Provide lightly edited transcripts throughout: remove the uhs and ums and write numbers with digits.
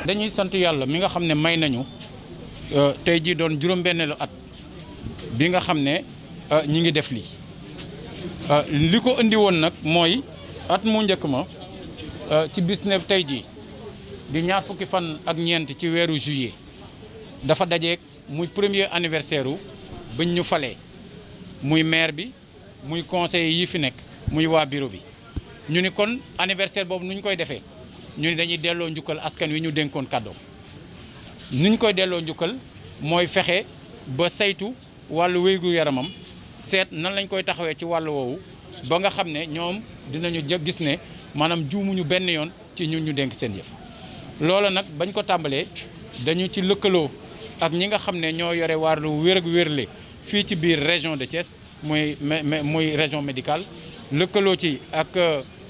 dañuy sant yàlla mi nga xam ne may nañu tey jii doon juróom-benneelu at bi nga xam ne ñi ngi def lii li ko indi woon nag mooy at mu njëkk ma ci bis ne tey jii di ñaar fukki fan ak ñeent ci weeru juillet dafa dajeek muy premier anniversaire wu bañ ñu falee muy maire bi muy conseiller yi fi nekk muy waa bureau bi ñu ni kon anniversaire boobu nu ñu koy defee ñu ni dañuy delloo njukkal askan wi ñu dénkoon kàddoom ni ñu koy delloo njukkal mooy fexe ba saytu wàllu wéygu yaramam seet nan lañ koy taxawee ci wàllu woowu ba nga xam ne ñoom dinañu gis ne maanaam juumuñu benn yoon ci ñun ñu dénk seen yëf loola nag bañ ko tàmbalee dañu ci lëkkaloo ak ñi nga xam ne ñoo yore wàllu wér ak wérle fii ci biir région de Thiès muy région médicale lëkkaloo ci ak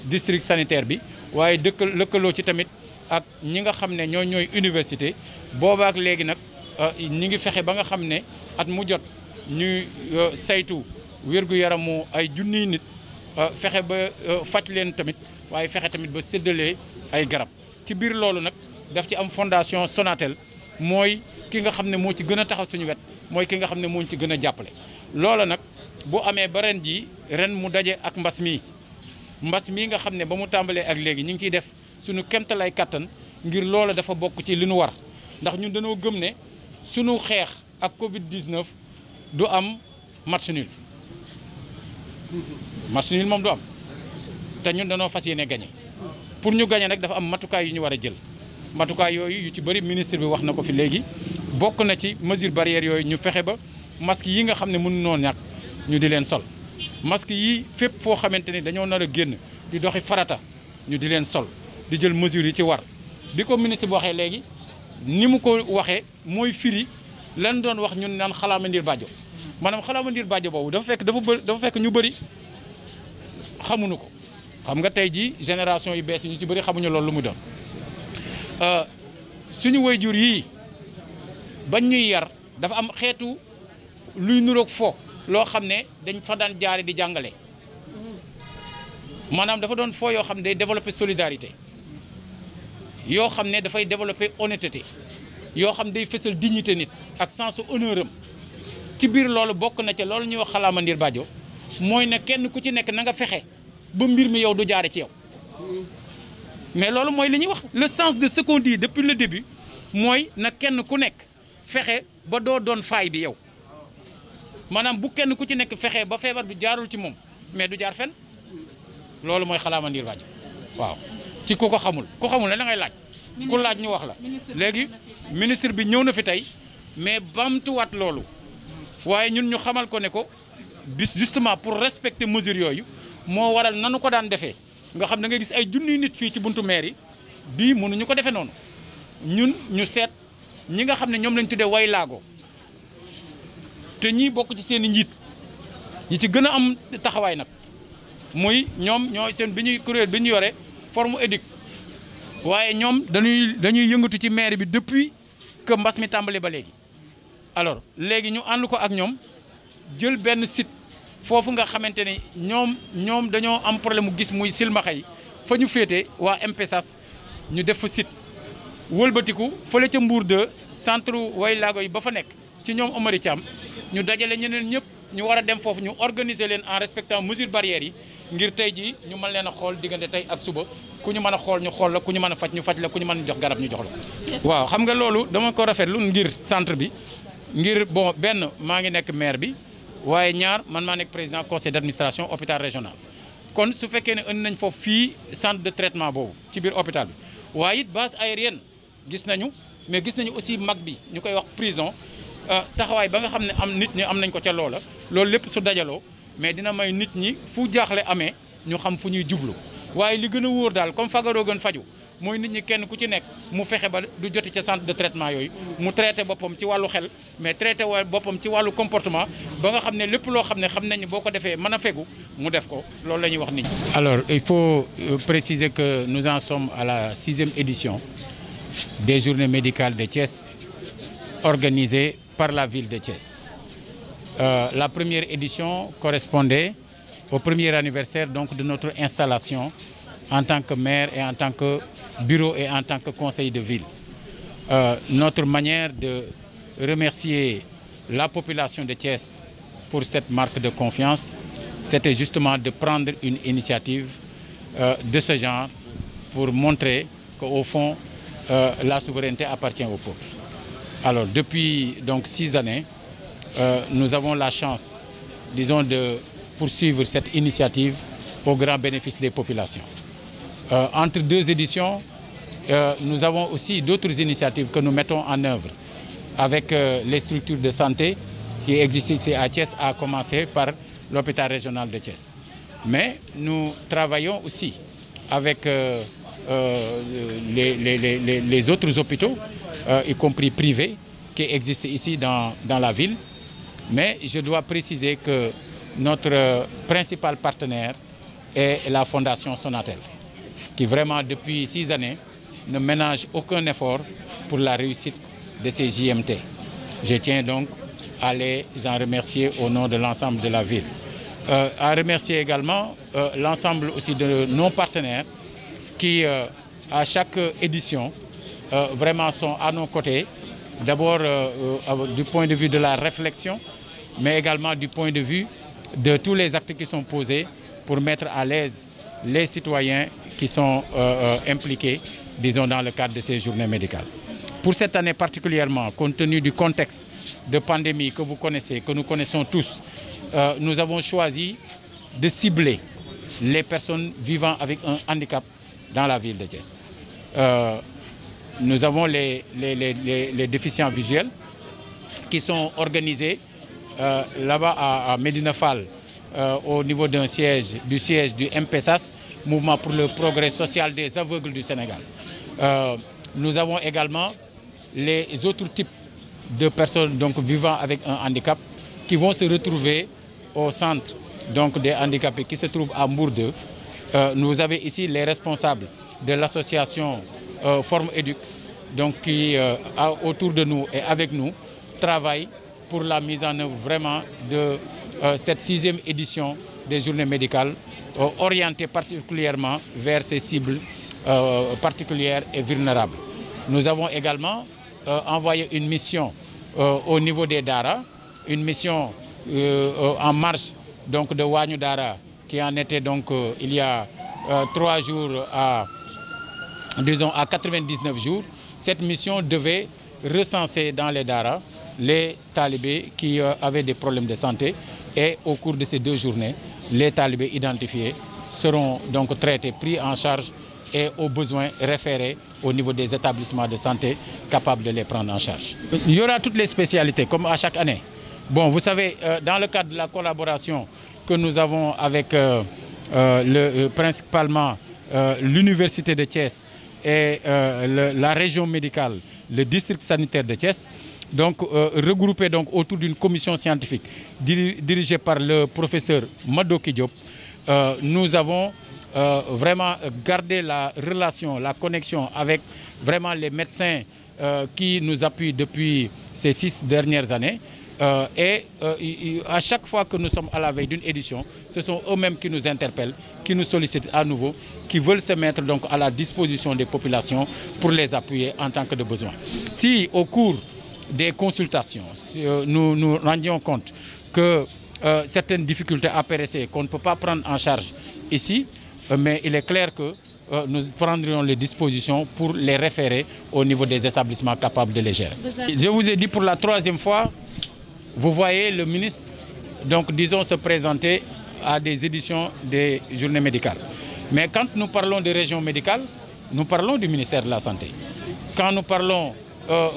district sanitaire bi waaye lëkkaloo ci tamit ak ñi nga xam ne ñooy université boobaak léegi nag ñi ngi fexe ba nga xam ne at mu jot ñuy saytu wér-gu-yaramu ay junniy nit fexe ba faj leen tamit waaye fexe tamit ba séddalee ay garab ci biir loolu nag daf ci am fondation Sonatel mooy ki nga xam ne moo ci gën a taxaw suñu wet mooy ki nga xam ne moo ci gën a jàppale loola nag bu amee ba ren jii ren mu daje ak mbas mii nga xam ne ba mu tàmbalee ak léegi ñu ngi ciy def suñu kemtalay kattan ngir loola dafa bokk ci li nu war ndax ñun dañoo gëm ne suñu xeex ak Covid-19 du am match nul moom du am te ñun dañoo fas yéene gagné pour ñu gagné nag dafa am matukaay yu ñu war a jël matukaay yooyu yu ci bëri ministre bi wax na ko fi léegi bokk na ci mesure barrière yooyu ñu fexe ba masque yi nga xam ne mënu noo ñàkk ñu di leen sol masque yi fépp foo xamante ni dañoo nar a génn di doxi farata ñu di leen sol di jël mesures yi ci war bi ko ministre bi waxee léegi ni mu ko waxee mooy firi lan doon wax ñun naan xalaama ndir bàjjo maanaam xalaama ndir bàjjo boobu dafa fekk ñu bëri xamuñu ko xam nga tey jii génération yu bees yi ñu ci bëri xamuñu loolu lu mu doon suñu waajur yii bañ ñuy yar dafa am xeetu luy nuroog fo loo xam ne dañ fa daan jaare di jàngale maanaam dafa doon foo yoo xam ne day développer solidarité yoo xam ne dafay développer honnêteté yoo xam day fësal dignité nit ak sensu honneur am ci biir loolu bokk na ca loolu ñuy wax xalaama ndir bàjjo mooy ne kenn ku ci nekk na nga fexe ba mbir mi yow du jaare ci yow mais loolu mooy li ñuy wax le sens de ce qu'on dit depuis le début mooy na kenn ku nekk fexe ba doo doon faay bi yow maanaam bu kenn ku ci nekk fexe ba feebar bi jaarul ci moom mais du jaar fen loolu mooy xalaama ndir bàjjo waaw ci ku ko xamul ne da ngay laaj ku laaj ñu wax la léegi ministre bi ñëw na fi tey mais bamtuwaat loolu waaye ñun ñu xamal ko ne ko bis justement pour respecter mesures yooyu moo waral nanu ko daan defee nga xam da ngay gis ay junniy nit fii ci buntu maire yi bii mënuñu ko defee noonu ñun ñu seet ñi nga xam ne ñoom lañ tuddee way laago te ñii bokk ci seen i njiit ñi ci gën a am taxawaay nag muy ñoom ñoo seen bi ñuy kuréel bi ñu yore forme éduc waaye ñoom dañuy yëngatu ci maire bi depuis que mbas mi tàmbali ba léegi alors léegi ñu ànd ko ak ñoom jël benn site foofu nga xamante ne ñoom dañoo am problème mu gis muy silmaxa yi fa ñu féete waa MPSAS ñu def fa site wëlbatiku fële ca Mbour 2 centre way laago yi ba fa nekk ci ñoom Omari Thiam ñu dajale ñeneen ñëpp ñu war a dem foofu ñu organiser leen en respectant mesures barrières yi ngir tey jii ñu mën leen a xool diggante tey ak suba ku ñu mën a xool ñu xool la ku ñu mën a faj ñu faj la ku ñu mën a jox garab ñu jox la. waaw xam nga loolu dama ko rafetlu ngir centre bi ngir bon benn maa ngi nekk maire bi waaye ñaar man maa nekk président conseil d'administration hôpital régional kon su fekkee ne indi nañ foofu fii centre de traitement boobu ci biir hôpital bi waaye it base aérienne gis nañu mais gis nañu aussi mag bi ñu koy wax prison taxawaay ba nga xam ne nit ñi am nañ ko ca loolu lépp su dajaloo mais dina may nit ñi fu jaaxle amee ñu xam fu ñuy jublu waaye li gën a wóor daal comme fagaroo gën faju mooy nit ñi kenn ku ci nekk mu fexe ba du joti ca centre de traitement yooyu mu traité boppam ci wàllu xel mais traité boppam ci wàllu comportement ba nga xam ne lépp loo xam ne xam nañu boo ko defee mën a fegu mu def ko loolu la ñuy wax nit ñi. Alors il faut préciser que nous en sommes à la 6e édition des journées médicales de Thiès organisées par la ville de Thiès. La première édition correspondait au premier anniversaire donc de notre installation en tant que maire et en tant que bureau et en tant que conseil de ville. notre manière de remercier la population de Thiès pour cette marque de confiance, c'était justement de prendre une initiative de ce genre pour montrer qu'au fond, la souveraineté appartient au peuple. Alors, depuis donc 6 années, nous avons la chance, disons, de poursuivre cette initiative au grand bénéfice des populations. Entre 2 éditions, nous avons aussi d'autres initiatives que nous mettons en œuvre avec les structures de santé qui existent ici à Thiès, à commencer par l'hôpital régional de Thiès. Mais nous travaillons aussi avec les autres hôpitaux, y compris privés, qui existent ici dans la ville. Mais je dois préciser que notre principal partenaire est la Fondation Sonatel, qui vraiment depuis 6 années ne ménage aucun effort pour la réussite de ces JMT. Je tiens donc à les en remercier au nom de l'ensemble de la ville. À remercier également l'ensemble aussi de nos partenaires qui, à chaque édition, vraiment sont à nos côtés. D'abord du point de vue de la réflexion, mais également du point de vue de tous les actes qui sont posés pour mettre à l'aise les citoyens qui sont impliqués, disons, dans le cadre de ces journées médicales. Pour cette année particulièrement, compte tenu du contexte de pandémie que vous connaissez, que nous connaissons tous, nous avons choisi de cibler les personnes vivant avec un handicap dans la ville de Thiès. Nous avons les déficients visuels qui sont organisés là-bas à Médina Fall, au niveau du siège du MPSAS, Mouvement pour le progrès social des aveugles du Sénégal. Nous avons également les autres types de personnes donc, vivant avec un handicap qui vont se retrouver au centre donc, des handicapés qui se trouvent à Mbour 2. Nous avons ici les responsables de l'association Forme Éduc, donc qui autour de nous et avec nous travaillent pour la mise en œuvre vraiment de cette 6e édition des journées médicales orientées particulièrement vers ces cibles particulières et vulnérables. Nous avons également envoyé une mission au niveau des Dara, une mission en marche donc, de Wagnou Dara qui en était donc il y a 3 jours à 99 jours. Cette mission devait recenser dans les Dara les talibés qui avaient des problèmes de santé et au cours de ces 2 journées, les talibés identifiés seront donc traités, pris en charge et aux besoins référés au niveau des établissements de santé capables de les prendre en charge. Il y aura toutes les spécialités comme à chaque année. Bon, vous savez, dans le cadre de la collaboration que nous avons avec principalement l'Université de Thiès et la région médicale, le district sanitaire de Thiès, donc regroupé donc, autour d'une commission scientifique dirigée par le professeur Madoki Diop, nous avons vraiment gardé la relation, la connexion avec vraiment les médecins qui nous appuient depuis ces 6 dernières années. À chaque fois que nous sommes à la veille d'une édition, ce sont eux-mêmes qui nous interpellent, qui nous sollicitent à nouveau, qui veulent se mettre donc à la disposition des populations pour les appuyer en tant que de besoin. Si au cours des consultations, nous nous rendions compte que certaines difficultés apparaissaient qu'on ne peut pas prendre en charge ici, mais il est clair que nous prendrions les dispositions pour les référer au niveau des établissements capables de les gérer. Je vous ai dit pour la 3e fois, vous voyez le ministre, donc disons, se présenter à des éditions des journées médicales. Mais quand nous parlons de région médicale, nous parlons du ministère de la Santé. Quand nous parlons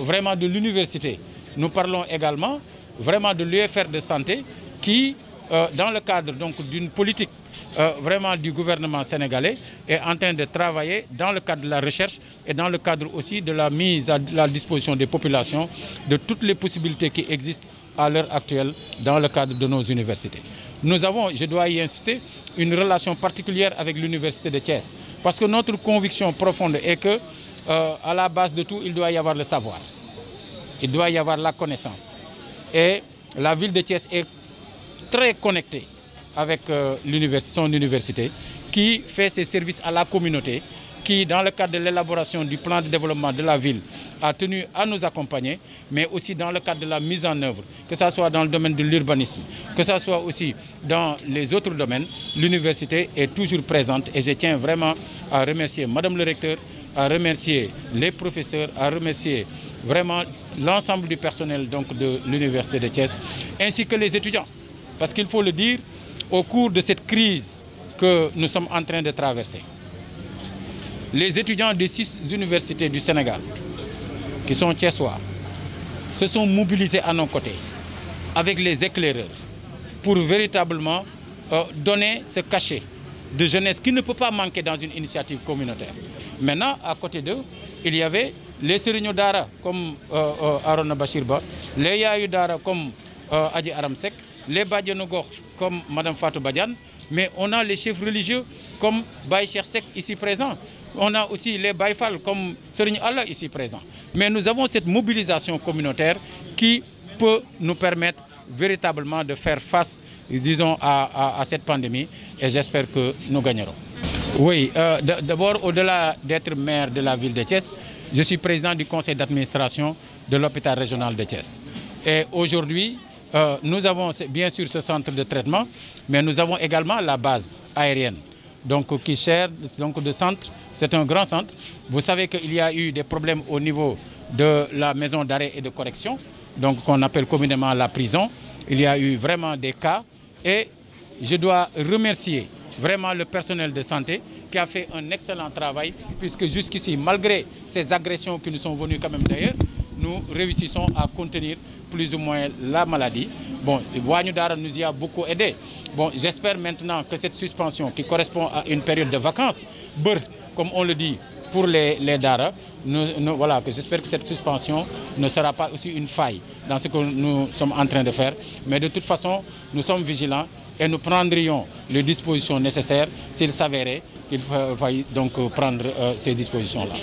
vraiment de l'université, nous parlons également vraiment de l'UFR de santé qui, dans le cadre d'une politique vraiment du gouvernement sénégalais, est en train de travailler dans le cadre de la recherche et dans le cadre aussi de la mise à la disposition des populations de toutes les possibilités qui existent à l'heure actuelle dans le cadre de nos universités. Nous avons, je dois y insister, une relation particulière avec l'université de Thiès parce que notre conviction profonde est que à la base de tout, il doit y avoir le savoir, il doit y avoir la connaissance. Et la ville de Thiès est très connectée avec son université qui fait ses services à la communauté qui, dans le cadre de l'élaboration du plan de développement de la ville, a tenu à nous accompagner, mais aussi dans le cadre de la mise en œuvre, que ce soit dans le domaine de l'urbanisme, que ce soit aussi dans les autres domaines, l'université est toujours présente et je tiens vraiment à remercier Madame le recteur, à remercier les professeurs, à remercier vraiment l'ensemble du personnel donc, de l'université de Thiès, ainsi que les étudiants. Parce qu'il faut le dire, au cours de cette crise que nous sommes en train de traverser, les étudiants des 6 universités du Sénégal, qui sont thiessois, se sont mobilisés à nos côtés, avec les éclaireurs, pour véritablement donner ce cachet de jeunesse qui ne peut pas manquer dans une initiative communautaire. Maintenant, à côté d'eux, il y avait les Serigne Dara comme Arona Bachirba, les Yayu Dara comme Adi Aramsek, les Badianogor comme Madame Fatou Badiane, mais on a les chefs religieux comme Baye Cheikh Sek ici présents. On a aussi les Baïfal comme Serigne Allah ici présents. Mais nous avons cette mobilisation communautaire qui peut nous permettre véritablement de faire face, disons, à cette pandémie et j'espère que nous gagnerons. Oui, d'abord, au-delà d'être maire de la ville de Thiès, je suis président du conseil d'administration de l'hôpital régional de Thiès. Et aujourd'hui, nous avons bien sûr ce centre de traitement, mais nous avons également la base aérienne, donc qui sert donc de centre. C'est un grand centre. Vous savez qu'il y a eu des problèmes au niveau de la maison d'arrêt et de correction, donc qu'on appelle communément la prison. Il y a eu vraiment des cas et je dois remercier vraiment le personnel de santé qui a fait un excellent travail puisque jusqu'ici, malgré ces agressions qui nous sont venues quand même d'ailleurs, nous réussissons à contenir plus ou moins la maladie. Bon, Ouagnou Dara nous y a beaucoup aidé. Bon, j'espère maintenant que cette suspension qui correspond à une période de vacances, comme on le dit pour les Dara, voilà, que j'espère que cette suspension ne sera pas aussi une faille dans ce que nous sommes en train de faire. Mais de toute façon, nous sommes vigilants et nous prendrions les dispositions nécessaires s'il s'avérait qu'il faille donc prendre ces dispositions-là.